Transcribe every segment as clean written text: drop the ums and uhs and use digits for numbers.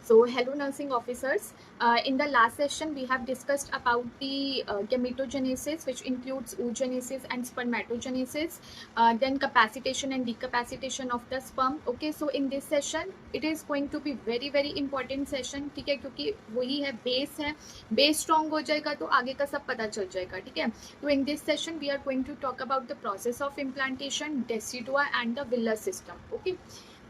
So, hello nursing officers. In the last session, we have discussed about the gametogenesis, which includes oogenesis and spermatogenesis, then capacitation and decapacitation of the sperm. Okay, so in this session, it is going to be very important session. ठीक है, क्योंकि वही है base है, base strong हो जाएगा तो आगे का सब पता चल जाएगा. ठीक है, तो in this session, we are going to talk about the process of implantation, decidua and the Wheeler system. Okay,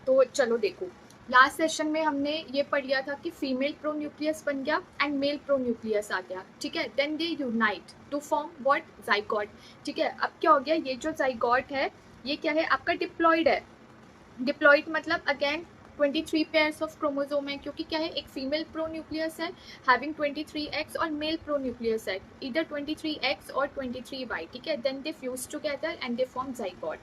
तो चलो देखो. लास्ट सेशन में हमने ये पढ़ लिया था कि फीमेल प्रोन्यूक्लियस बन गया एंड मेल प्रोन्यूक्लियस आ गया. ठीक है, then they unite to form what, zygote. ठीक है, अब क्या हो गया, ये जो जाइगोट है ये क्या है, आपका डिप्लॉइड है. डिप्लॉइड मतलब अगेन 23 पेयर्स ऑफ क्रोमोसोम है, क्योंकि क्या है, एक फीमेल प्रोन्यूक्लियस है हैविंग 23 एक्स और मेल प्रोन्यूक्लियस है इधर 23 एक्स और 23 वाई. ठीक है, then they fuse together and they form zygote.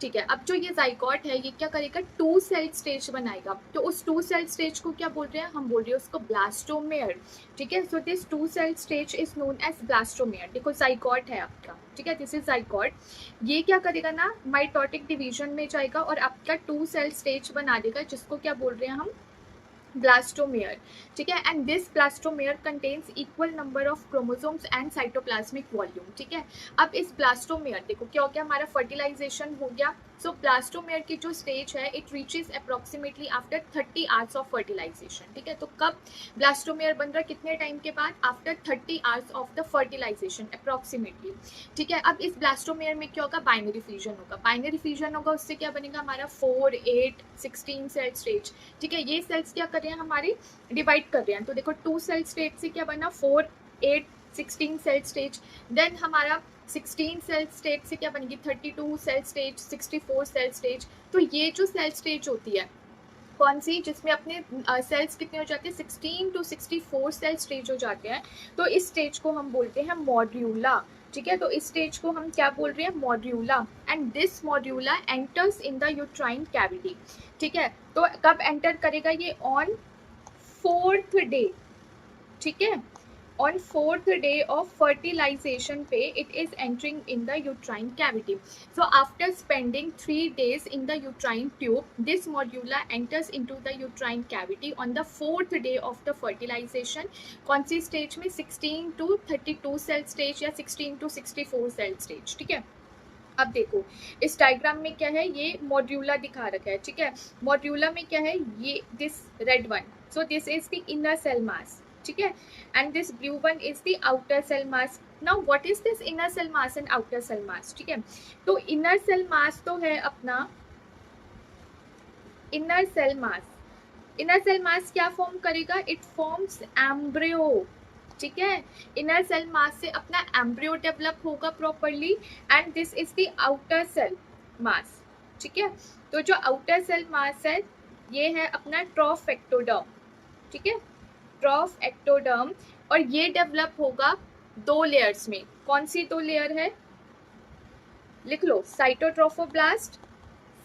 ठीक है, अब जो ये जाइगोट है ये क्या करेगा, 2 सेल स्टेज बनाएगा. तो उस 2 सेल स्टेज को क्या बोल रहे हैं, हम बोल रहे हैं उसको ब्लास्टोमेयर. ठीक है, so this 2 cell stage is known as blastomere. देखो जाइगोट है आपका. ठीक है, दिस इज जाइगोट. ये क्या करेगा ना, माइटोटिक डिवीजन में जाएगा और आपका 2 सेल स्टेज बना देगा, जिसको क्या बोल रहे हैं हम, ब्लास्टोमेयर. ठीक है, and this blastomere contains equal number of chromosomes and cytoplasmic volume. ठीक है, अब इस ब्लास्टोमेयर देखो क्या हो गया, हमारा फर्टिलाइजेशन हो गया. सो ब्लास्टोमेयर की जो स्टेज है it reaches approximately after 30 hours of fertilization. ठीक है, तो कब ब्लास्टोमेयर बन रहा है, कितने टाइम के बाद, after 30 hours of the fertilization approximately. ठीक है, अब इस ब्लास्टोमेयर में क्या होगा, बाइनरी फ्यूजन होगा. बाइनरी फ्यूजन होगा, उससे क्या बनेगा हमारा 4, 8, 16 सेल स्टेज. ठीक है, ये सेल्स क्या कर रहे हैं, हमारे डिवाइड कर रहे हैं. तो देखो 2 सेल स्टेज से क्या बना, 4, 8, 16 सेल स्टेज. देन हमारा 16 सेल स्टेज से क्या बनेगी, 32 सेल स्टेज, 64 सेल स्टेज. तो ये जो सेल स्टेज होती है कौन सी, जिसमें अपने सेल्स कितने हो जाते हैं, 16 to 64 सेल स्टेज हो जाते हैं. तो इस स्टेज को हम बोलते हैं मॉड्यूला. ठीक है, तो इस स्टेज को हम क्या बोल रहे हैं, morula. And this morula enters in the uterine cavity. ठीक है, तो कब एंटर करेगा ये, ऑन 4th डे. ठीक है, on 4th day of fertilization पे it is entering in the uterine cavity. So after spending 3 days in the uterine tube, this modula enters into the uterine cavity on the 4th day of the fertilization. कौन सी stage में, 16 to 32 cell stage या 16 to 64 cell stage. ठीक है, अब देखो इस diagram में क्या है, ये मॉड्यूला दिखा रखा है. ठीक है, मॉड्यूला में क्या है, ये this red one, so this is the inner cell mass. ठीक है, and this blue one is the outer cell mass. Now what is this inner cell mass and outer cell mass. ठीक है, तो इनर सेल मास तो है अपना inner cell mass. Inner cell mass क्या form करेगा, इट फॉर्म्स एम्ब्रियो. ठीक है, इनर सेल मास से अपना एम्ब्रियो डेवलप होगा properly. And this is the outer cell mass. ठीक है, तो जो आउटर सेल मास है ये है अपना ट्रॉफ एक्टोडर्म. ठीक है, ट्रॉफ एक्टोडर्म, और ये डेवलप होगा 2 लेयर्स में. कौन सी 2 लेयर है, लिख लो, cytotrophoblast,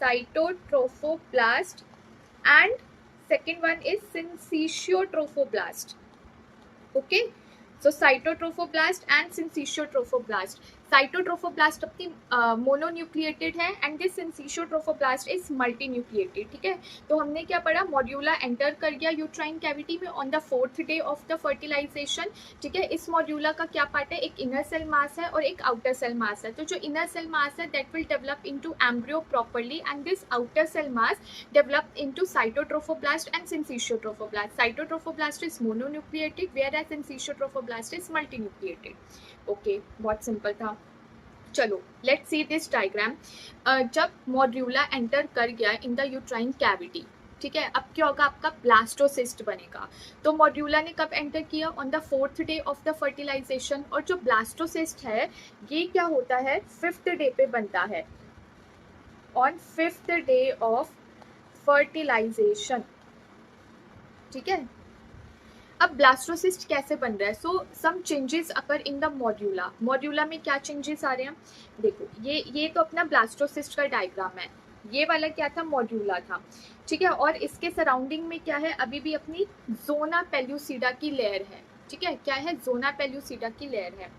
cytotrophoblast and second one is syncytiotrophoblast. Okay, so cytotrophoblast and syncytiotrophoblast. Cytotrophoblast अपनी मोनोन्यूक्लिएटेड है and this syncytiotrophoblast is multinucleated. ठीक है, तो हमने क्या पढ़ा, मॉड्यूला एंटर कर गया यूट्राइन कैविटी में on the 4th day of the fertilization. ठीक है, इस मॉड्यूला का क्या पार्ट है, एक इनर सेल मास है और एक आउटर सेल मास है. तो जो इनर सेल मास है that will develop into embryo properly and this outer cell mass develop into cytotrophoblast and syncytiotrophoblast. Cytotrophoblast is mononucleated whereas syncytiotrophoblast is multinucleated. Okay, बहुत simple था. चलो let's see this diagram. जब मॉड्यूला enter कर गया इन the uterine cavity, ठीक है, अब क्या होगा, आपका ब्लास्टोसिस्ट बनेगा. तो मॉड्यूला ने कब एंटर किया, on the 4th day of the fertilization. और जो ब्लास्टोसिस्ट है ये क्या होता है, 5th डे पे बनता है, on 5th day of fertilization. ठीक है, अब ब्लास्टोसिस्ट कैसे बन रहा है, सो some changes occur in the मॉड्यूला. मॉड्यूला में क्या चेंजेस आ रहे हैं, देखो ये तो अपना ब्लास्टोसिस्ट का डायग्राम है, ये वाला क्या था, मॉड्यूला था. ठीक है, और इसके सराउंडिंग में क्या है, अभी भी अपनी जोना पेल्यूसिडा की लेयर है. ठीक है, क्या है, जोना पेल्यूसिडा की लेयर है.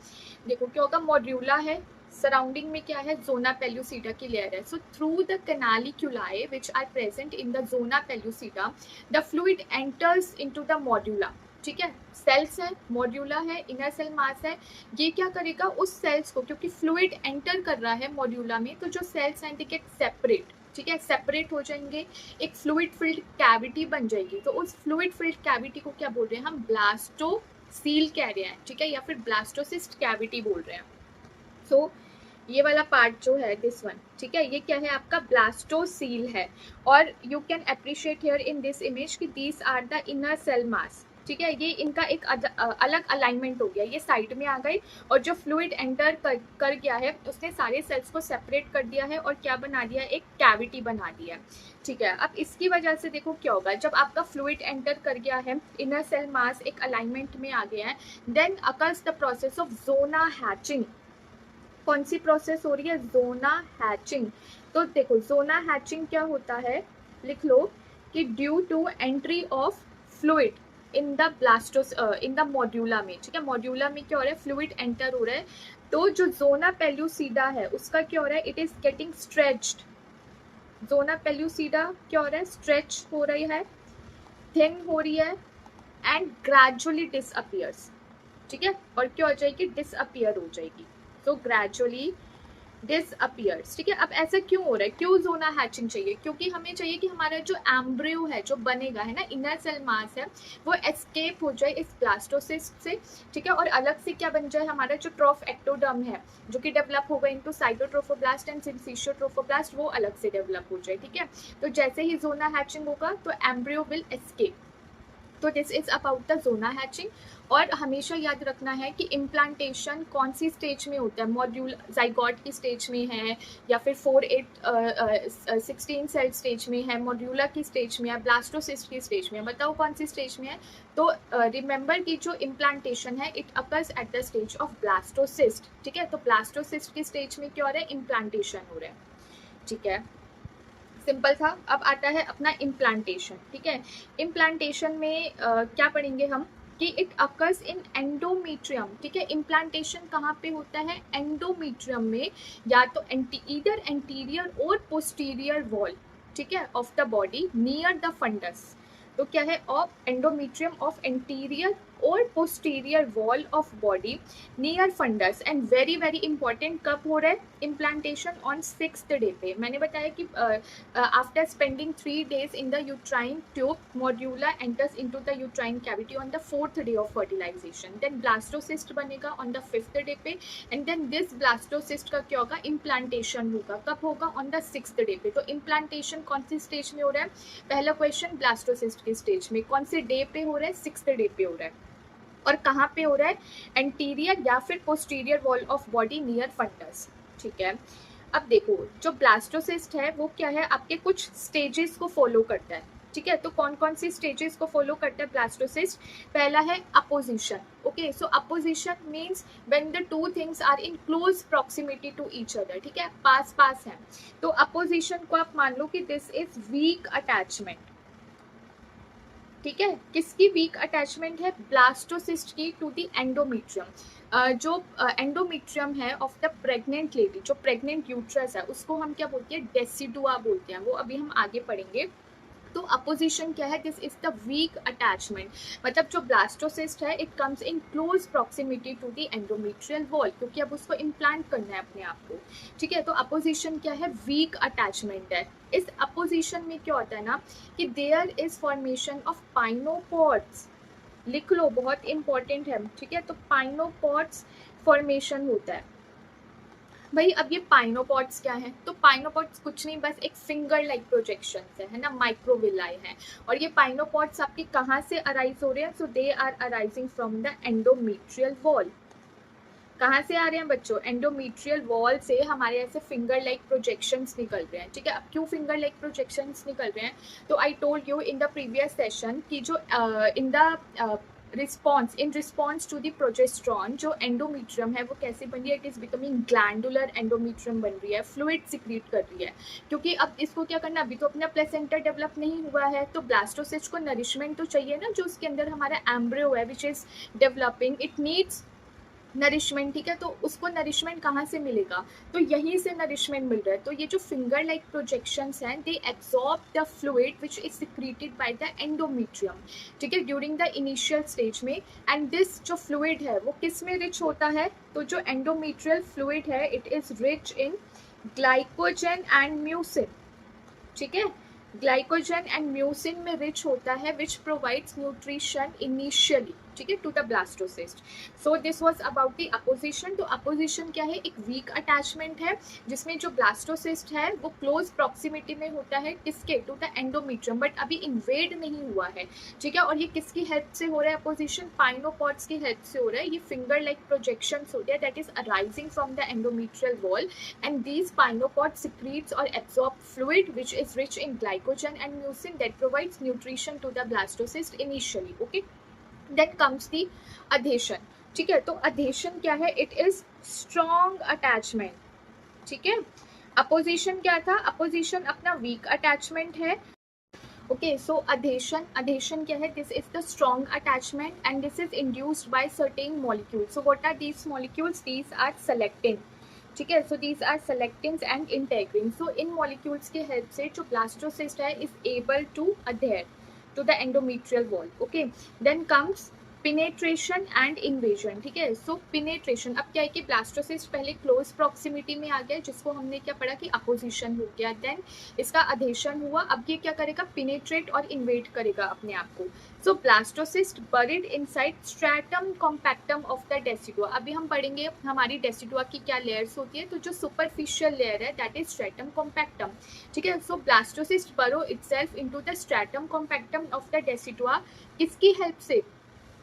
देखो क्या होगा, मॉड्यूला है, सराउंडिंग में क्या है, जोना पेल्यूसिडा की लेयर है. So through the canaliculi which are present in the zona pellucida the fluid enters into the morula. ठीक है, सेल्स है, मॉड्यूला है, इनर सेल मास है. ये क्या करेगा, उस सेल्स को, क्योंकि फ्लूइड एंटर कर रहा है मॉड्यूला में, तो जो सेल्स हैं दे गेट सेपरेट. ठीक है, सेपरेट हो जाएंगे, एक फ्लूइड फिल्ड कैविटी बन जाएगी. तो उस फ्लूइड फिल्ड कैविटी को क्या बोल रहे हैं हम, ब्लास्टोसील कह रहे हैं. ठीक है, या फिर ब्लास्टोसिस्ट कैविटी बोल रहे हैं. सो ये वाला पार्ट जो है दिस वन, ठीक है, ये क्या है आपका ब्लास्टोसील है. और you can appreciate here in this image कि these are the inner cell mass. ठीक है, ये इनका एक अलग अलाइनमेंट हो गया, ये साइड में आ गए, और जो फ्लूइड एंटर कर गया है उसने सारे सेल्स को सेपरेट कर दिया है और क्या बना दिया, एक कैविटी बना दिया. ठीक है, अब इसकी वजह से देखो क्या होगा, जब आपका फ्लूइड एंटर कर गया है, इनर सेल मास एक अलाइनमेंट में आ गया है, then occurs the process of zona hatching. कौन सी प्रोसेस हो रही है, जोना हैचिंग. तो देखो जोना हैचिंग क्या होता है, लिख लो कि due to entry of fluid in the blastocoel in the morula में. ठीक है, मॉड्यूला में क्या हो रहा है, फ्लूइड एंटर हो रहा है, तो जो जोना पेल्यूसिडा है उसका क्या हो रहा है, it is getting stretched. Zona pellucida क्या हो रहा है, स्ट्रेच हो रही है, थिन हो रही है, एंड ग्रेजुअली डिसअपियर्स. ठीक है, और क्या हो जाएगी, डिसअपियर हो जाएगी. तो ग्रेजुअली डिसअपियर्स. ठीक है, अब ऐसा क्यों हो रहा है, क्यों जोना हैचिंग चाहिए, क्योंकि हमें चाहिए कि हमारा जो एम्ब्रियो है जो बनेगा है ना, इनर सेल मास है, वो एस्केप हो जाए इस ब्लास्टोसिस्ट से. ठीक है, और अलग से क्या बन जाए, हमारा जो ट्रॉफ एक्टोडर्म है जो कि डेवलप होगा इनटू साइटोट्रोफोब्लास्ट एंड सिंसिशियोट्रोफोब्लास्ट, वो अलग से डेवलप हो जाए. ठीक है, तो जैसे ही जोना हैचिंग होगा तो एम्ब्रियो विल एस्केप. तो this is about the zona hatching. और हमेशा याद रखना है कि इम्प्लांटेशन कौन सी स्टेज में होता है, मॉड्यूल जाइगोट की स्टेज में है, या फिर 4-8-16 सेल स्टेज में है, मॉड्यूला की स्टेज में है, ब्लास्टोसिस्ट की स्टेज में है, बताओ कौन सी स्टेज में है. तो रिमेंबर कि जो इम्प्लांटेशन है it occurs at the stage of blastocyst. ठीक है, तो ब्लास्टोसिस्ट की स्टेज में क्या हो रहा है, इम्प्लांटेशन हो रहा है. ठीक है, सिंपल था. अब आता है अपना इम्प्लांटेशन. ठीक है, इम्प्लांटेशन में क्या पढ़ेंगे हम कि इट अकर्स इन एंडोमेट्रियम. ठीक है, इम्प्लांटेशन कहाँ पे होता है, एंडोमेट्रियम में, या तो इधर एंटीरियर और पोस्टीरियर वॉल. ठीक है, of the body near the fundus. तो क्या है, ऑफ एंडोमेट्रियम ऑफ एंटीरियर और posterior wall of body near fundus. And very very important, कब हो रहा है इम्प्लांटेशन, ऑन 6th डे पे. मैंने बताया कि after spending 3 days in the uterine tube, mordula enters into the uterine cavity on the 4th day of fertilization. Then blastocyst बनेगा on the 5th day पे, and then this blastocyst का क्या होगा, implantation होगा. कब होगा, on the 6th day पे. तो implantation कौन सी स्टेज में हो रहा है, पहला क्वेश्चन ब्लास्टोसिस्ट की स्टेज में, कौन से डे पे हो रहा है, 6th डे पे हो रहा है. और कहाँ पे हो रहा है, एंटीरियर या फिर posterior wall of body near fundus. ठीक है, अब देखो जो ब्लास्टोसिस्ट है वो क्या है, आपके कुछ स्टेजेस को फॉलो करता है. ठीक है, तो कौन कौन सी स्टेजेस को फॉलो करता है ब्लास्टोसिस्ट, पहला है apposition. Okay, so apposition means when the two things are in close proximity to each other. ठीक है, पास पास है, तो अपोजिशन को आप मान लो कि दिस इज वीक अटैचमेंट. ठीक है, किसकी वीक अटैचमेंट है, ब्लास्टोसिस्ट की टू द एंडोमेट्रियम. जो एंडोमेट्रियम है ऑफ द प्रेग्नेंट लेडी, जो प्रेग्नेंट यूट्रस है उसको हम क्या बोलते हैं, डेसिडुआ बोलते हैं. वो अभी हम आगे पढ़ेंगे. तो अपोजिशन क्या है, this is the weak attachment. मतलब जो ब्लास्टोसिस्ट है it comes in close proximity to the endometrial wall, क्योंकि अब उसको इम्प्लांट करना है अपने आप को. ठीक है, तो अपोजिशन क्या है, वीक अटैचमेंट है. इस अपोजिशन में क्या होता है ना कि देयर इज फॉर्मेशन ऑफ पाइनोपोड्स. लिख लो, बहुत इंपॉर्टेंट है. ठीक है, तो पाइनोपोड्स फॉर्मेशन होता है. भाई अब ये पाइनोपॉड्स क्या है, तो पाइनोपॉड्स कुछ नहीं, बस एक फिंगर लाइक प्रोजेक्शन है ना, माइक्रोविलाई है. और ये पाइनोपॉड्स आपके कहाँ से अराइज हो रहे हैं, so they are arising from the endometrial wall. कहाँ से आ रहे हैं बच्चों, एंडोमेट्रियल वॉल से हमारे ऐसे फिंगर लाइक प्रोजेक्शंस निकल रहे हैं. ठीक है, अब क्यों फिंगर लाइक प्रोजेक्शंस निकल रहे हैं, तो I told you in the previous session कि जो in the response in response to the progesterone, जो एंडोमेट्रियम है वो कैसे बन रही है, it is becoming glandular endometrium बन रही है, फ्लूइड सिक्रीट कर रही है. क्योंकि अब इसको क्या करना, अभी तो अपना प्लेसेंटा डेवलप नहीं हुआ है, तो ब्लास्टोसिस्ट को नरिशमेंट तो चाहिए ना, जो उसके अंदर हमारा एम्ब्रियो है which is developing, it needs nourishment, ठीक है। तो उसको नरिशमेंट कहाँ से मिलेगा, तो यहीं से नरिशमेंट मिल रहा है। तो ये जो फिंगर लाइक प्रोजेक्शंस हैं, they absorb the fluid which is secreted by the endometrium, ठीक है, ड्यूरिंग द इनिशियल स्टेज में। एंड दिस जो फ्लूइड है वो किस में रिच होता है, तो जो एंडोमेट्रियल फ्लूइड है it is rich in glycogen and mucin, ठीक है। ग्लाइकोजन एंड म्यूसिन में रिच होता है विच प्रोवाइड्स न्यूट्रिशन इनिशियली, ठीक है, to the blastocyst. So this was about the apposition. तो अपोजिशन क्या है, एक वीक अटैचमेंट है जिसमें जो ब्लास्टोसिस्ट है वो क्लोज प्रॉक्सिमिटी में होता है किसके, टू द एंडोमेट्रियम, बट अभी इन्वेड नहीं हुआ है, ठीक है। और ये किसकी हेल्प से हो रहा है अपोजिशन, पाइनोपॉड्स की हेल्प से हो रहा है। ये फिंगर लाइक प्रोजेक्शंस होते हैं that is arising from the endometrial wall, and these pinopods secretes or absorb fluid which is rich in glycogen and mucin that provides nutrition to the blastocyst initially. Okay, then comes the adhesion, ठीक है। तो adhesion क्या है, it is strong attachment, ठीक है। Opposition क्या था, apposition अपना वीक अटैचमेंट है। ओके, सो adhesion क्या है, this is the strong attachment and this is induced by certain molecules. So what are these molecules, these are selectin, ठीक है। So these are selectins and integrin. So इन molecules के help से जो blastocyst है is able to adhere to the endometrial wall. Okay, then comes penetration and invasion, ठीक है। सो पिनेट्रेशन, अब क्या है कि ब्लास्टोसिस्ट पहले क्लोज प्रॉक्सिमिटी में आ गया जिसको हमने क्या पढ़ा कि अपोजिशन हो गया, देन इसका अधेशन हुआ, अब ये क्या करेगा, पिनेट्रेट और इन्वेट करेगा अपने आप को। So blastocyst buried inside stratum compactum of the decidua. अभी हम पढ़ेंगे हमारी डेसिडुआ की क्या लेयर्स होती है, तो जो सुपरफिशियल लेयर है दैट इज स्ट्रैटम कॉम्पैक्टम, ठीक है। So blastocyst burrow itself into the stratum compactum of the decidua, किसकी हेल्प से,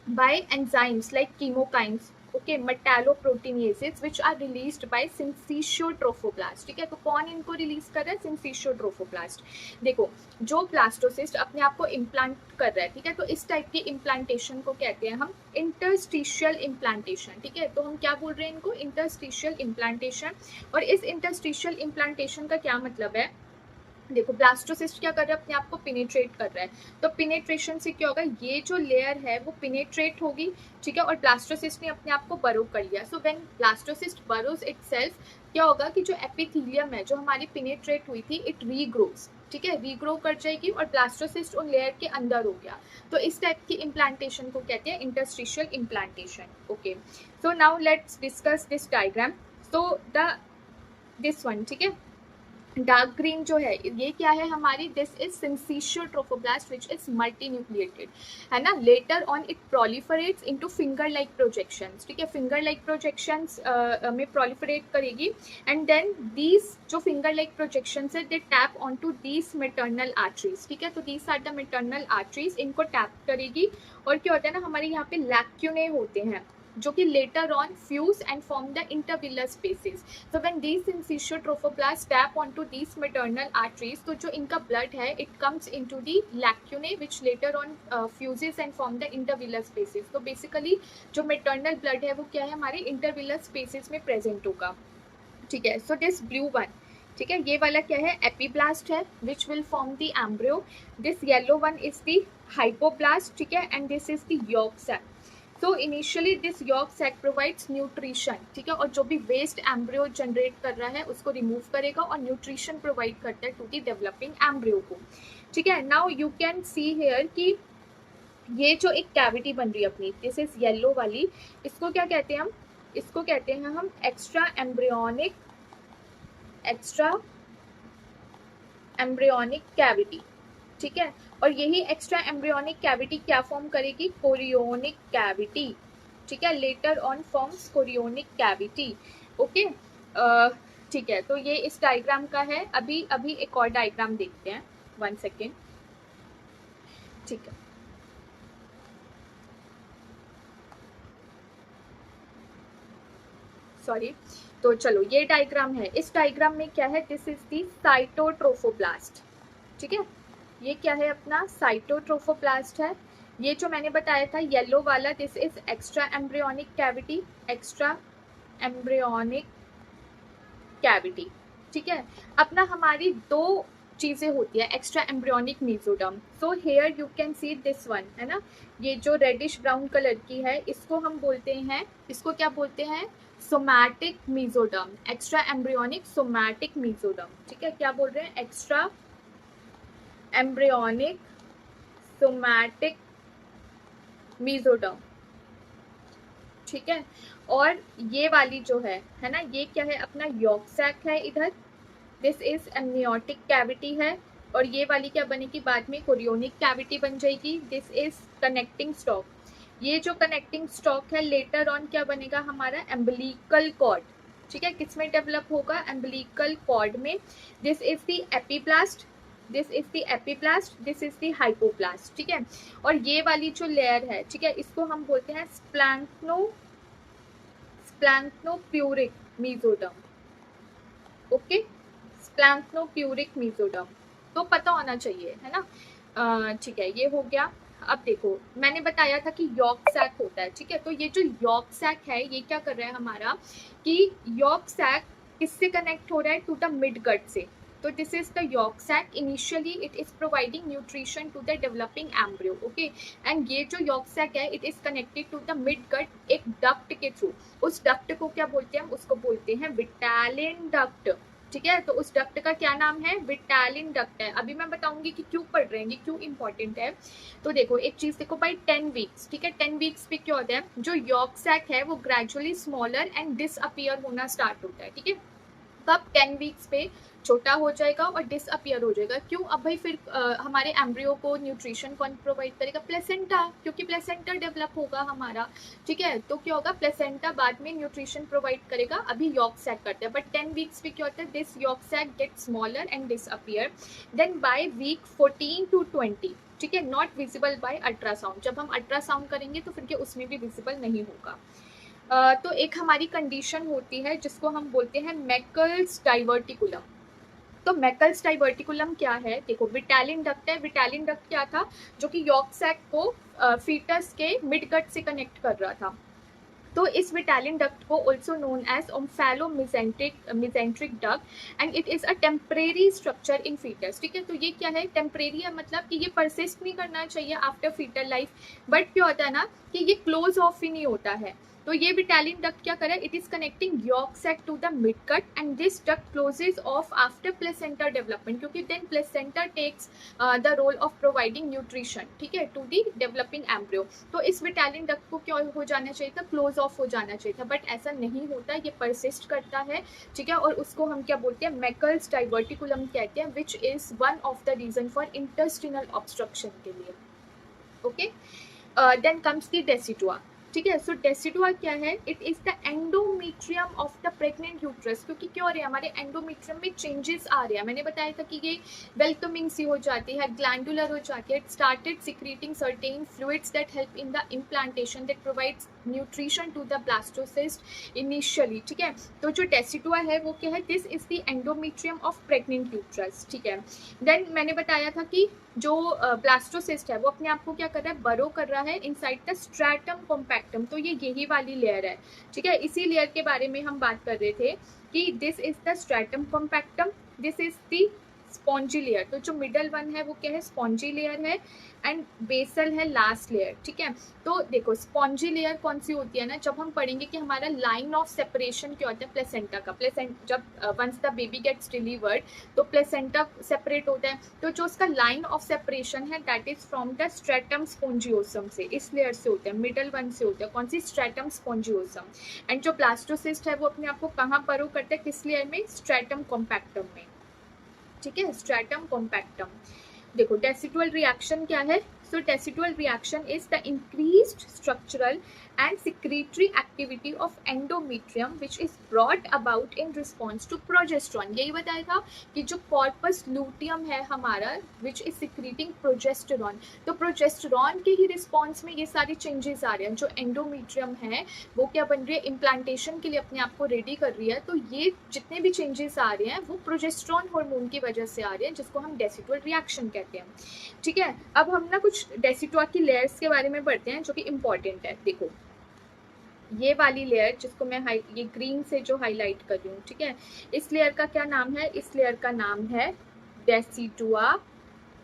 by enzymes like chemokines, okay, metalloproteinases which are released by syncytial trophoblast, ठीक है। तो कौन इनको रिलीज कर रहा है, syncytial trophoblast। देखो, जो ब्लास्टोसिस्ट अपने आप को इम्प्लांट कर रहा है, ठीक है, तो इस टाइप की इम्प्लांटेशन को कहते हैं हम इंटरस्टिशियल इम्प्लांटेशन, ठीक है। तो हम क्या बोल रहे हैं इनको, इंटरस्टिशियल इम्प्लांटेशन। और इस इंटरस्टिशियल इम्प्लांटेशन का क्या मतलब है, देखो ब्लास्टोसिस्ट क्या कर रहा है, अपने आप को पिनेट्रेट कर रहा है। तो पिनेट्रेशन से क्या होगा, ये जो लेयर है वो पिनेट्रेट होगी, ठीक है, और ब्लास्टोसिस्ट ने अपने आप को बरो कर लिया। सो व्हेन ब्लास्टोसिस्ट बरोज इटसेल्फ, क्या होगा कि जो एपिथेलियम है जो हमारी पिनेट्रेट हुई थी इट रीग्रोज, ठीक है, रीग्रो कर जाएगी और ब्लास्टोसिस्ट उन लेयर के अंदर हो गया। तो इस टाइप की इम्प्लांटेशन को कहते हैं interstitial implantation. Okay, so now let's discuss this diagram. So the this one, ठीक है, डार्क ग्रीन जो है ये क्या है हमारी, this is syncytial trophoblast which is multi nucleated, है ना। Later on it proliferates into finger like projections, ठीक है, फिंगर लाइक प्रोजेक्शंस में प्रोलिफरेट करेगी। एंड देन दीज जो फिंगर लाइक प्रोजेक्शंस है they tap on to these maternal arteries, ठीक है। तो these are the maternal arteries, इनको टैप करेगी और क्या होता है ना, हमारे यहाँ पे लैक्यूने होते हैं जो कि later on fuse and form the intervillous spaces. So when these syncytial trophoblasts tap onto these maternal arteries, तो जो इनका blood है it comes into the lacunae which later on fuses and form the intervillar spaces। तो basically जो maternal blood है वो क्या है, हमारे intervillar spaces में present होगा, ठीक है। So this blue one, ठीक है, ये वाला क्या है, एपीब्लास्ट है which will form the embryo। this yellow one is the hypoblast, ठीक है, and this is the yolk sac। तो initially this yolk sac provides nutrition, ठीक है, और जो भी वेस्ट एम्ब्रियो जनरेट कर रहा है उसको रिमूव करेगा और न्यूट्रिशन प्रोवाइड करता है टू दी डेवलपिंग एम्ब्रियो को, ठीक है। Now you can see here कि ये जो एक कैविटी बन रही है अपनी, दिस इज येलो वाली, इसको क्या कहते हैं हम, इसको कहते हैं हम एक्स्ट्रा एम्ब्रियोनिक कैविटी, ठीक है। और यही एक्स्ट्रा एम्ब्रियोनिक कैविटी क्या फॉर्म करेगी, कोरियोनिक कैविटी, ठीक है, later on forms chorionic cavity. Okay, ठीक है, तो ये इस डायग्राम का है। अभी एक और डायग्राम देखते हैं, 1 सेकेंड, ठीक है। सॉरी, तो चलो ये डायग्राम है, इस डायग्राम में क्या है, दिस इज दी साइटोट्रोफोब्लास्ट, ठीक है, ये क्या है अपना साइटोट्रोफोब्लास्ट है। ये जो मैंने बताया था येलो वाला, this is extra embryonic cavity, extra embryonic cavity, ठीक है। अपना हमारी दो चीज़ें होती है, extra embryonic mesoderm. So here you can see this one, है ना, ये जो रेडिश ब्राउन कलर की है, इसको हम बोलते हैं, इसको क्या बोलते हैं, somatic mesoderm, extra embryonic somatic mesoderm. ठीक है, क्या बोल रहे हैं, एक्स्ट्रा एम्ब्रियोनिक सोमैटिक मीजोडर्म। ठीक है, और ये वाली जो है ना, ये क्या है, अपना यॉर्क सैक है इधर, दिस इज एमनियोटिक कैविटी है, और ये वाली क्या बनेगी बाद में, कोरियोनिक कैविटी बन जाएगी, दिस इज कनेक्टिंग स्टॉक। ये जो कनेक्टिंग स्टॉक है लेटर ऑन क्या बनेगा हमारा, एम्बिलिकल कॉर्ड। ठीक है, किसमें डेवलप होगा, एम्बिलिकल कॉर्ड में। This is the epiblast, this is the epiblast, this is the hypoblast. ठीक है, और ये वाली जो लेयर है, ठीक है, इसको हम बोलते हैं स्प्लैंक्नोप्यूरिक मीजोडर्म। ओके, स्प्लैंक्नोप्यूरिक मीजोडर्म, तो पता होना चाहिए, है ना। ठीक है, ये हो गया। अब देखो, मैंने बताया था कि यॉर्क सैक होता है, ठीक है, तो ये जो यॉर्क सैक है, ये क्या कर रहा है हमारा, कि यॉर्क सैक किससे कनेक्ट हो रहा है, टू द मिड गट से। तो this is the yolk sac, initially it is providing nutrition to the developing embryo. Okay, and ये जो यॉर्क सैक है, it is connected to the mid gut एक डक्ट के थ्रू। उस duct को क्या बोलते हैं, उसको बोलते हैं विटालिन डक्ट। ठीक है, तो उस डक्ट का क्या नाम है, विटालिन डक्ट है। अभी मैं बताऊंगी कि क्यों पढ़ रहे हैं, ये क्यों इंपॉर्टेंट है। तो देखो, एक चीज देखो भाई, 10 वीक्स, ठीक है, 10 वीक्स पे क्या होता है, जो यॉर्क सैक है वो ग्रेजुअली स्मॉलर एंड डिसअपियर होना स्टार्ट होता है। ठीक है, कब, 10 वीक्स पे छोटा हो जाएगा और डिसअपियर हो जाएगा। क्यों, अब भाई फिर हमारे एम्ब्रियो को न्यूट्रिशन कौन प्रोवाइड करेगा, प्लेसेंटा, क्योंकि प्लेसेंटा डेवलप होगा हमारा। ठीक है, तो क्या होगा, प्लेसेंटा बाद में न्यूट्रिशन प्रोवाइड करेगा, अभी यॉर्क सैक करते हैं। बट 10 वीक्स पे क्या होता है, this yolk sac get smaller and disappear, then by week 14 to 20, ठीक है, नॉट विजिबल बाय अल्ट्रासाउंड। जब हम अल्ट्रासाउंड करेंगे तो फिर उसमें भी विजिबल नहीं होगा। तो एक हमारी कंडीशन होती है जिसको हम बोलते हैं मैकल्स डाइवर्टिकुलम। तो मैकल्स डाइवर्टिकुलम क्या है, देखो, विटालिन डक्ट है, विटालिन डक्ट क्या था, जो कि यॉर्क सैक को फीटस के मिड गट से कनेक्ट कर रहा था। तो इस विटालिन डक्ट को also known as omphalomesenteric duct, and it is a temporary structure in fetus. ठीक है, तो ये क्या है, टेम्परेरी है, मतलब कि ये परसिस्ट नहीं करना चाहिए आफ्टर फीटल लाइफ, बट क्या होता है ना, कि ये क्लोज ऑफ ही नहीं होता है। तो ये विटालिन डक्ट क्या करे, it is connecting yolk sac to the mid gut, and this duct closes off after placenta development, क्योंकि then placenta takes the role of providing nutrition, ठीक है, टू द डेवलपिंग एम्ब्रियो। तो इस विटालिन डक्ट को क्या हो जाना चाहिए था, क्लोज ऑफ हो जाना चाहिए था, बट ऐसा नहीं होता, ये परसिस्ट करता है। ठीक है, और उसको हम क्या बोलते हैं, मैकल्स डाइवर्टिकुलम कहते हैं, which is one of the reason for intestinal obstruction के लिए। Okay, then comes the decidua. ठीक है, सो डेसिडुआ क्या है, it is the endometrium of the pregnant uterus. क्योंकि क्या हो रहा है, हमारे एंडोमेट्रियम में चेंजेस आ रहे हैं, मैंने बताया था कि ये वेलकमिंग सी हो जाती है, ग्लैंडुलर हो जाती है, it started secreting certain fluids that help in the implantation, that provides nutrition to the blastocyst initially. ठीक है, तो जो डेसिडुआ है वो क्या है, this is the endometrium of pregnant uterus. ठीक है, देन मैंने बताया था कि जो ब्लास्टोसिस्ट है वो अपने आप को क्या कर रहा है, बरो कर रहा है इनसाइड द स्ट्रैटम कॉम्पैक्टम। तो ये यही वाली लेयर है। ठीक है, इसी लेयर के बारे में हम बात कर रहे थे कि this is the stratum compactum, this is the spongy layer. तो जो मिडल वन है वो क्या है, स्पॉन्जी लेयर है, एंड बेसल है लास्ट लेयर। ठीक है, तो देखो, स्पॉन्जी लेयर कौन सी होती है ना, जब हम पढ़ेंगे कि हमारा लाइन ऑफ सेपरेशन क्या होता है प्लेसेंटा का, जब once the baby gets delivered तो प्लेसेंटा सेपरेट होता है, तो जो उसका लाइन ऑफ सेपरेशन है that is from the stratum spongiosum से, इस लेयर से होता है, मिडल वन से होता है, कौन सी, स्ट्रेटम स्पोंजियोसम। एंड जो ब्लास्टोसिस्ट है वो अपने आप को कहाँ बरो करता है, किस लेयर में, स्ट्रेटम कॉम्पैक्टम में। ठीक है, स्ट्रेटम कॉम्पैक्टम। देखो, डेसिडुअल रिएक्शन क्या है, so decidual reaction is the increased structural and secretory activity of endometrium which is brought about in response to progesterone। यही बताया था कि जो corpus luteum है हमारा which is secreting progesterone, तो progesterone के ही response में ये सारी changes आ रहे हैं। जो endometrium है वो क्या बन रही है, implantation के लिए अपने आप को ready कर रही है। तो ये जितने भी changes आ रहे हैं वो progesterone hormone की वजह से आ रहे हैं, जिसको हम decidual reaction कहते हैं। ठीक है, अब हम ना कुछ डेसिडुआ की लेयर्स के बारे में पढ़ते हैं जो कि इंपॉर्टेंट है। देखो, ये वाली लेयर जिसको मैं ये ग्रीन से जो हाईलाइट कर रही हूँ, ठीक है, इस लेयर का क्या नाम है, इस लेयर का नाम है डेसिटुआ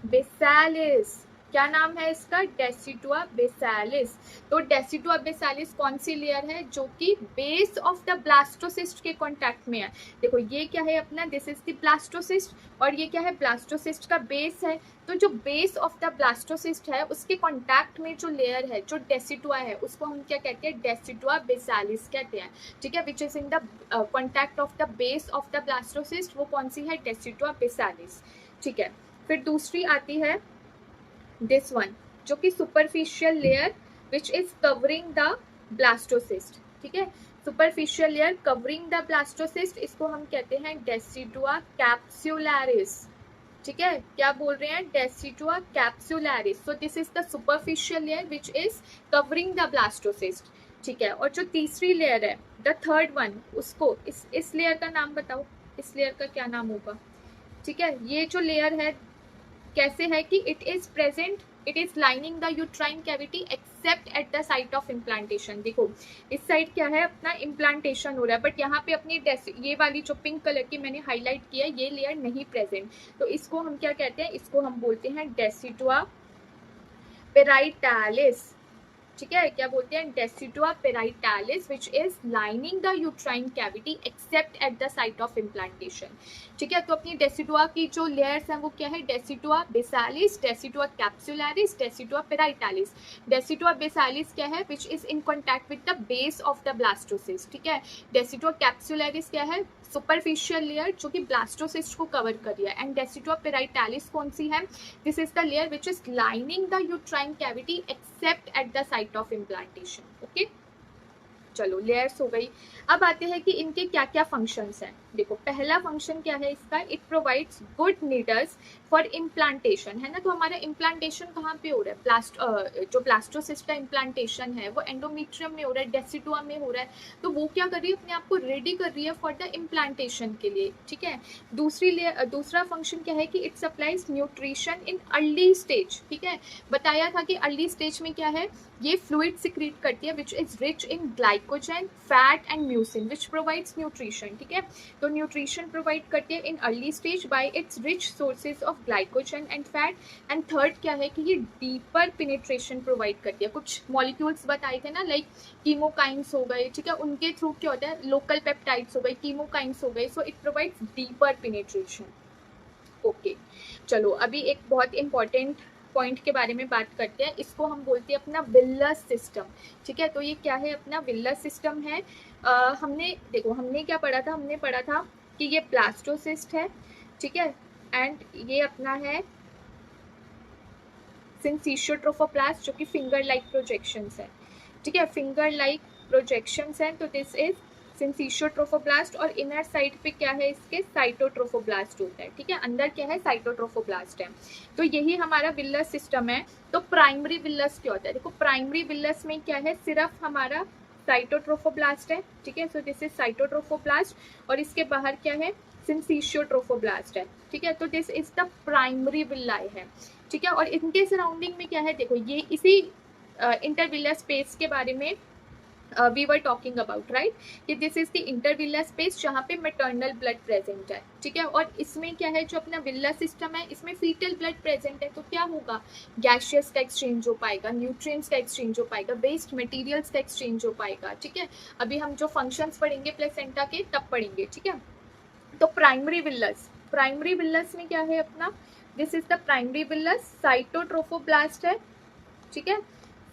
बेसालिस। क्या नाम है इसका? डेसिटुआ बेसालिस। तो डेसिटुआ बेसालिस कौन सी लेयर है? जो कि बेस ऑफ द ब्लास्टोसिस्ट के कांटेक्ट में है। देखो ये क्या है अपना, दिस इज द ब्लास्टोसिस्ट, और ये क्या है? ब्लास्टोसिस्ट का बेस है। तो जो बेस ऑफ द ब्लास्टोसिस्ट है उसके कांटेक्ट में जो लेयर है, जो डेसिटुआ है, उसको हम क्या कहते हैं? डेसिटुआ बेसालिस कहते हैं। ठीक है, which is in the contact of the base of the blastocyst, वो कौन सी है? डेसिटुआ बेसालिस। ठीक है, फिर दूसरी आती है दिस वन, जो कि superficial layer which is covering the blastocyst. ठीक है, superficial layer covering the blastocyst, इसको हम कहते हैं डेसिटुआ कैप्सुलैरिस। ठीक है, क्या बोल रहे हैं? Decidua capsularis. So this is the superficial layer which is covering the blastocyst. ठीक है, और जो तीसरी लेयर है, द थर्ड वन, उसको इस लेयर का नाम बताओ, इस लेयर का क्या नाम होगा? ठीक है, ये जो लेयर है कैसे है कि it is present, it is lining the uterine cavity except at the site of implantation. देखो इस साइड क्या है अपना? इम्प्लांटेशन हो रहा है, बट यहाँ पे अपनी ये वाली जो पिंक कलर की मैंने हाईलाइट किया है, ये लेयर नहीं प्रेजेंट। तो इसको हम क्या कहते हैं? इसको हम बोलते हैं डेसिटुआ पेराइटालिस। ठीक है, क्या बोलते हैं? Decidua parietalis which is lining the uterine cavity except at the site of implantation. ठीक है, तो अपनी डेसिटुआ की जो लेयर्स हैं वो क्या है? डेसिटुआ बेसालिस, डेसिटुआ कैप्सुलैरिस, डेसिटुआ पेराइटालिस। डेसिटुआ बेसालिस क्या है? Which is in contact with the base of the blastocyst. ठीक है, डेसिटुआ कैप्सुलैरिस क्या है? सुपरफिशियल लेयर जो कि ब्लास्टोसिस्ट को कवर कर रही है। एंड डेसिटुआ पेराइटालिस कौन सी है? This is the layer which is lining the uterine cavity except at the site of implantation. Okay, चलो लेयर्स हो गई। अब आते हैं कि इनके क्या क्या फंक्शंस हैं। देखो पहला फंक्शन क्या है इसका? It provides good needles for implantation, है ना। तो हमारा इम्प्लांटेशन कहाँ पे हो रहा है? जो ब्लास्टोसिस्ट का इम्प्लांटेशन है वो एंडोमेट्रियम में हो रहा है, डेसिटुआ में हो रहा है। तो वो क्या कर रही है? अपने आप को रेडी कर रही है फॉर द इम्प्लांटेशन के लिए। ठीक है, दूसरा फंक्शन क्या है कि it supplies nutrition in early stage. ठीक है, बताया था कि अर्ली स्टेज में क्या है? ये फ्लूइड सिक्रीट करती है which is rich in glycogen, fat and mucin which provides nutrition. ठीक है, तो न्यूट्रिशन प्रोवाइड करती है in early stage by it's rich sources of glycogen and fat. And third क्या है कि ये डीपर पेनिट्रेशन प्रोवाइड करती है। कुछ मॉलिक्यूल्स बताए थे ना, लाइक कीमोकाइंस हो गए। ठीक है, उनके थ्रू क्या होता है? लोकल पेप्टाइड्स हो गए, कीमोकाइंस हो गए। So it provides deeper penetration. Okay, चलो अभी एक बहुत इंपॉर्टेंट पॉइंट के बारे में बात करते हैं। इसको हम बोलते हैं अपना विलस सिस्टम। ठीक है, तो ये क्या है? अपना विलस सिस्टम है। हमने क्या पढ़ा था? हमने पढ़ा था कि ये ब्लास्टोसिस्ट है। ठीक है, एंड ये अपना है सिंसीशियोट्रोफोप्लास्ट, जो कि फिंगर लाइक प्रोजेक्शंस है। ठीक है, फिंगर लाइक प्रोजेक्शंस हैं। तो दिस इज सिंसीशियोट्रोफोब्लास्ट, और इनर साइड पे क्या है इसके? साइटोट्रोफोब्लास्ट होता है। ठीक है, अंदर क्या है? साइटोट्रोफोब्लास्ट है। तो यही हमारा विलस सिस्टम है। तो प्राइमरी विलस क्या होता है? देखो प्राइमरी विलस में क्या है? सिर्फ हमारा साइटोट्रोफोब्लास्ट है। ठीक है, सो दिस इज साइटोट्रोफोब्लास्ट, और इसके बाहर क्या है? सिंसीशियोट्रोफोब्लास्ट है। ठीक है, तो this is the primary villi है। ठीक है, और इनके सराउंडिंग में क्या है? देखो ये इसी इंटरविलर स्पेस के बारे में we were talking about, right, कि this is the intervillous space जहाँ पे मैटरनल ब्लड प्रेजेंट है। ठीक है, और इसमें क्या है? जो अपना विलर सिस्टम है इसमें फीटल ब्लड प्रेजेंट है। तो क्या होगा? गैशियस का एक्सचेंज हो पाएगा, न्यूट्रिएंट्स का एक्सचेंज हो पाएगा, वेस्ट मटेरियल्स का एक्सचेंज हो पाएगा। ठीक है, अभी हम जो फंक्शंस पढ़ेंगे प्लेसेंटा के तब पढ़ेंगे। ठीक है, तो प्राइमरी विलस में क्या है अपना? This is the primary villous. Cytotrophoblast है। ठीक है,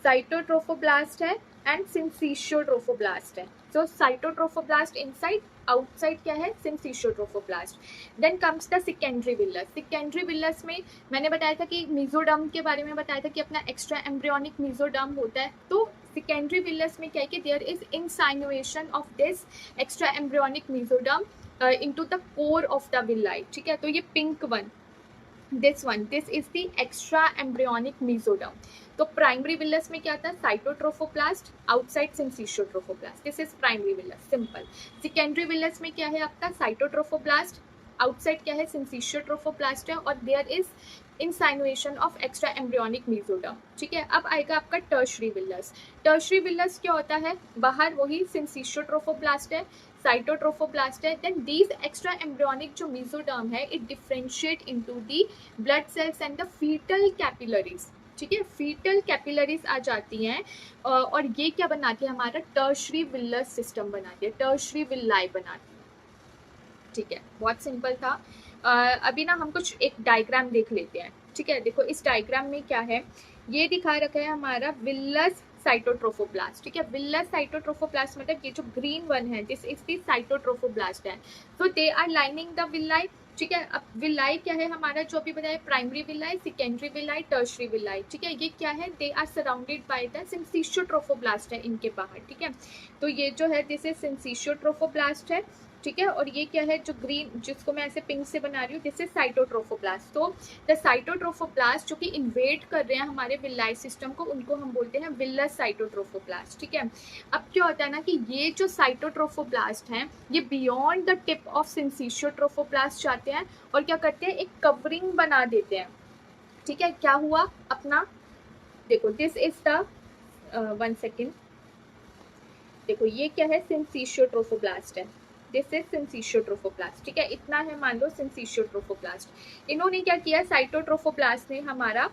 साइटोट्रोफोब्लास्ट है एंड सिंसीशियोट्रोफोब्लास्ट है। सो साइटोट्रोफोब्लास्ट इनसाइड, आउटसाइड क्या है? Syncytiotrophoblast. Then comes the secondary villus. Secondary villus में मैंने बताया था कि मीजोडर्म के बारे में बताया था कि अपना एक्स्ट्रा एम्ब्रियोनिक मीजोडर्म होता है। तो सेकेंडरी विलस में क्या है कि there is insinuation of this extra embryonic mesoderm into the core of the villi। ठीक है, तो ये pink one, this is the extra embryonic mesoderm. तो प्राइमरी विलस में क्या था? Cytotrophoblast, outside syncytiotrophoblast. This is primary villus, simple. Secondary villus में क्या है आपका? साइटोट्रोफोप्लास्ट, आउटसाइड क्या है? सिंसीशियोट्रोफोप्लास्ट है, और there is insinuation of extra embryonic mesoderm. ठीक है, अब आएगा आपका टर्शरी विलस। टर्शरी विलस क्या होता है? बाहर वही सिंसीशियोट्रोफोप्लास्ट है, साइटोट्रोफोब्लास्ट है। देन दीज एक्स्ट्रा एम्ब्रियोनिक जो मेसोडर्म है it differentiate into the blood cells and the fetal capillaries, ठीक है, फीटल कैपिलरीज आ जाती हैं और ये क्या बनाती है, हमारा टर्शरी विलस सिस्टम बनाती है, टर्शरी विलाई बनाती है, ठीक है, बहुत सिंपल था। अभी ना हम कुछ एक डायग्राम देख लेते हैं, ठीक है। देखो इस डायग्राम में क्या है, ये दिखा रखा है हमारा विलस साइटोट्रोफोब्लास्ट, ठीक है। विलस साइटोट्रोफोब्लास्ट मतलब ये जो ग्रीन वन है दिस इज द साइटोट्रोफोब्लास्ट है, तो they are lining the villi, ठीक है। अब विलाई क्या है हमारा, जो अभी बताया, primary villi, secondary villi, tertiary villi, ठीक है। ये क्या है, they are surrounded by the syncytiotrophoblast है इनके बाहर, ठीक है। तो ये जो है दिस इज सिंसिशियोट्रोफोब्लास्ट है, ठीक है। और ये क्या है जो ग्रीन, जिसको मैं ऐसे पिंक से बना रही हूँ, दिस इज साइटोट्रोफोब्लास्ट। तो द साइटोट्रोफोब्लास्ट जो कि इन्वेड कर रहे हैं हमारे विलाई सिस्टम को, उनको हम बोलते हैं विलस साइटोट्रोफोब्लास्ट, ठीक है। अब क्या होता है ना कि ये जो साइटोट्रोफोब्लास्ट हैं ये beyond the tip of syncytiotrophoblast जाते हैं और क्या करते हैं, एक कवरिंग बना देते हैं, ठीक है। क्या हुआ अपना, देखो दिस इज द 1 सेकेंड, देखो ये क्या है, सिंसिशियोट्रोफोब्लास्ट है, दिस इज सिंसिशियोट्रोफोब्लास्ट, ठीक है। इतना है मान लो सिंसिशियोट्रोफोब्लास्ट। इन्होंने क्या किया, साइटोट्रोफोब्लास्ट ने हमारा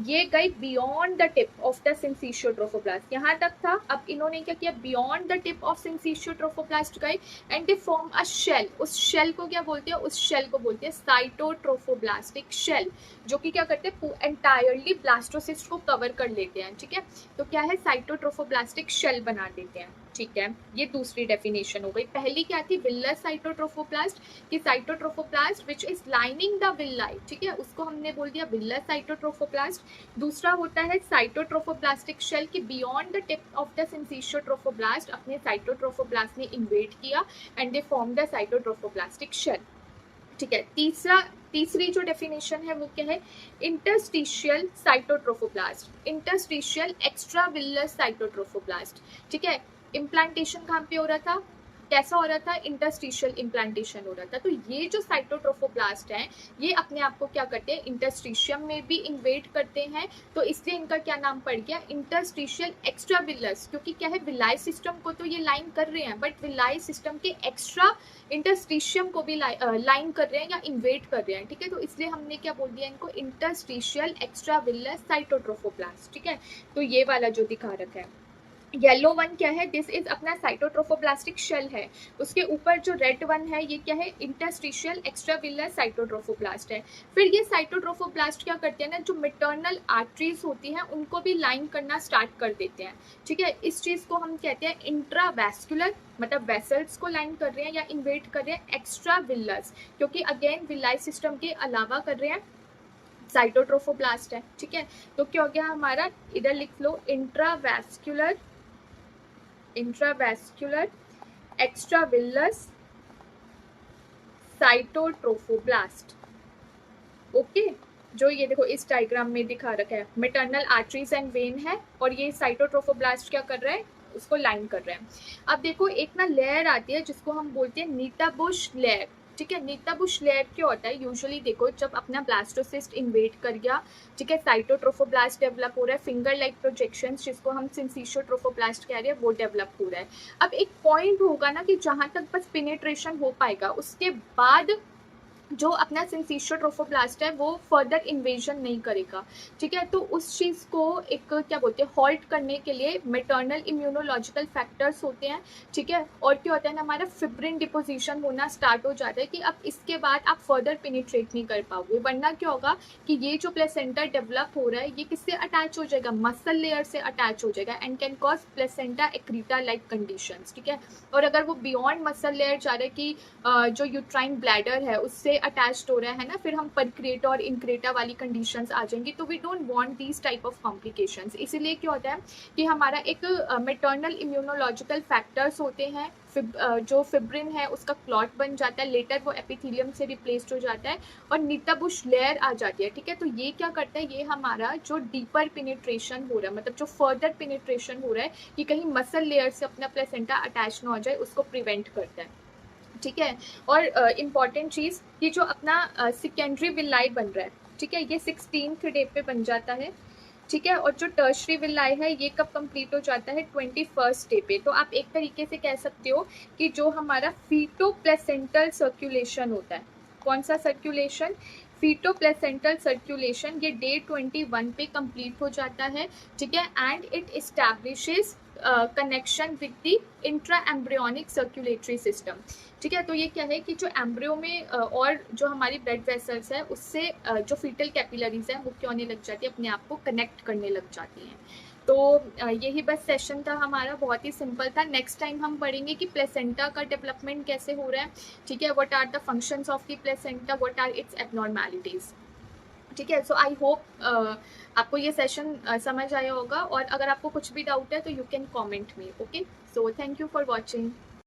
ये गई beyond the tip of the syncytiotrophoblast, यहाँ तक था। अब इन्होंने क्या किया, beyond the tip of syncytiotrophoblast गए and they form a shell. उस शेल को क्या बोलते हैं, उस शेल को बोलते हैं साइटोट्रोफोब्लास्टिक शेल, जो कि क्या करते हैं, एंटायरली ब्लास्टोसिस्ट को कवर कर लेते हैं, ठीक है। तो क्या है, साइटोट्रोफोब्लास्टिक शेल बना देते हैं, ठीक है। ये दूसरी डेफिनेशन हो गई। पहली क्या थी, विलस साइटोट्रोफोब्लास्ट, कि cytotrophoblast which is lining the villi, ठीक है, उसको हमने बोल दिया विलस साइटोट्रोफोब्लास्ट। दूसरा होता है साइटोट्रोफोब्लास्टिक शेल, की beyond the tip of the syncytiotrophoblast अपने साइटोट्रोफोब्लास्ट ने इन्वेड किया and they form the cytotrophoblastic shell, ठीक है। तीसरी जो डेफिनेशन है वो क्या है, interstitial cytotrophoblast, interstitial extra villous cytotrophoblast, ठीक है। इम्प्लांटेशन कहाँ पे हो रहा था, कैसा हो रहा था, इंटरस्टिशियल इम्प्लांटेशन हो रहा था। तो ये जो साइटोट्रोफोब्लास्ट हैं ये अपने आप को क्या करते हैं, इंटरस्टिशियम में भी इन्वेड करते हैं, तो इसलिए इनका क्या नाम पड़ गया, इंटरस्टिशियल एक्स्ट्राविलस, क्योंकि क्या है, विलाई सिस्टम को तो ये लाइन कर रहे हैं बट विलाई सिस्टम के एक्स्ट्रा इंटरस्टिशियम को भी लाइन कर रहे हैं या इन्वेड कर रहे हैं, ठीक है। तो इसलिए हमने क्या बोल दिया इनको, इंटरस्टिशियल एक्स्ट्राविलस साइटोट्रोफोब्लास्ट, ठीक है। तो ये वाला जो दिखा रखा है, येलो वन क्या है, दिस इज अपना साइटोट्रोफोब्लास्टिक शेल है, उसके ऊपर जो रेड वन है ये क्या है, इंटरस्टिशियल एक्स्ट्राविलस साइटोट्रोफोब्लास्ट है। फिर ये साइटोट्रोफोब्लास्ट क्या करते हैं ना, जो मैटरनल आर्टरीज होती हैं उनको भी लाइन करना स्टार्ट कर देते हैं, ठीक है। इस चीज को हम कहते हैं इंट्रावैस्कुलर, मतलब वेसल्स को लाइन कर रहे हैं या इन्वेट कर रहे हैं, एक्स्ट्राविलस क्योंकि अगेन विलाई सिस्टम के अलावा कर रहे हैं, साइटोट्रोफोब्लास्ट है, ठीक है। तो क्या हो गया हमारा, इधर लिख लो इंट्रावैस्कुलर एक्स्ट्राविलस साइटोट्रोफोब्लास्ट, ओके। जो ये देखो इस डायग्राम में दिखा रखा है, मैटरनल आर्टरीज एंड वेन है और ये साइटोट्रोफोब्लास्ट क्या कर रहा है, उसको लाइन कर रहे हैं। अब देखो एक ना लेयर आती है जिसको हम बोलते हैं नीताबुश लेयर, ठीक है। नीताबुश लेयर क्या होता है, यूजुअली देखो जब अपना ब्लास्टोसिस्ट इन्वेड कर गया, ठीक है, साइटोट्रोफोब्लास्ट डेवलप हो रहा है, फिंगर लाइक प्रोजेक्शंस जिसको हम सिंसिशियोट्रोफोब्लास्ट कह रहे हैं वो डेवलप हो रहा है। अब एक पॉइंट होगा ना कि जहां तक बस पेनिट्रेशन हो पाएगा, उसके बाद जो अपना सिंसिशियोट्रोफोब्लास्ट है वो फर्दर इन्वेजन नहीं करेगा, ठीक है। तो उस चीज़ को एक क्या बोलते हैं, हॉल्ट करने के लिए मैटरनल इम्यूनोलॉजिकल फैक्टर्स होते हैं, ठीक है। और क्या होता है ना, हमारा फिब्रिन डिपोजिशन होना स्टार्ट हो जाता है कि अब इसके बाद आप फर्दर पेनिट्रेट नहीं कर पाओगे, वरना क्या होगा कि ये जो प्लेसेंटा डेवलप हो रहा है ये किससे अटैच हो जाएगा, मसल लेयर से अटैच हो जाएगा and can cause placenta accreta like conditions, ठीक है। और अगर वो बियॉन्ड मसल लेयर जा रहा है कि जो यूट्राइन ब्लैडर है उससे अटैच्ड हो रहा है ना, फिर हम परक्रेटा और इनक्रेटा वाली कंडीशंस आ जाएंगी, तो we don't want these type of complications. इसीलिए क्या होता है कि हमारा एक मैटरनल इम्यूनोलॉजिकल फैक्टर्स होते हैं, जो फिब्रिन है उसका क्लॉट बन जाता है, लेटर वो एपिथेलियम से रिप्लेस्ड हो जाता है और नीताबुश लेयर आ जाती है, ठीक है। तो ये क्या करता है, ये हमारा जो डीपर पेनिट्रेशन हो रहा है, मतलब जो फर्दर पेनिट्रेशन हो रहा है कि कहीं मसल लेयर से अपना प्लेसेंटा अटैच ना हो जाए, उसको प्रिवेंट करता है, ठीक है। और इम्पॉर्टेंट चीज़, ये जो अपना सेकेंडरी विलाई बन रहा है, ठीक है, ये 16th डे पे बन जाता है, ठीक है। और जो टर्शरी विलाई है ये कब कंप्लीट हो जाता है, 21st डे पे। तो आप एक तरीके से कह सकते हो कि जो हमारा फीटो प्लेसेंटल सर्कुलेशन होता है, कौन सा सर्कुलेशन, फीटो प्लेसेंटल सर्कुलेशन, ये डे 21 पे कंप्लीट हो जाता है। ठीक है। And it establishes connection with the intra embryonic circulatory system. ठीक है। तो ये क्या है कि जो एम्ब्रियो में और जो हमारी ब्लड वेसल्स है उससे जो फीटल कैपिलरीज है वो क्या होने लग जाती है, अपने आप को कनेक्ट करने लग जाती हैं। तो यही बस सेशन था हमारा, बहुत ही सिंपल था। नेक्स्ट टाइम हम पढ़ेंगे कि प्लेसेंटा का डेवलपमेंट कैसे हो रहा है। ठीक है। What are the functions of the placenta, what are its abnormalities. ठीक है। सो आई होप आपको ये सेशन समझ आया होगा, और अगर आपको कुछ भी डाउट है तो you can comment me. Okay. So thank you for watching.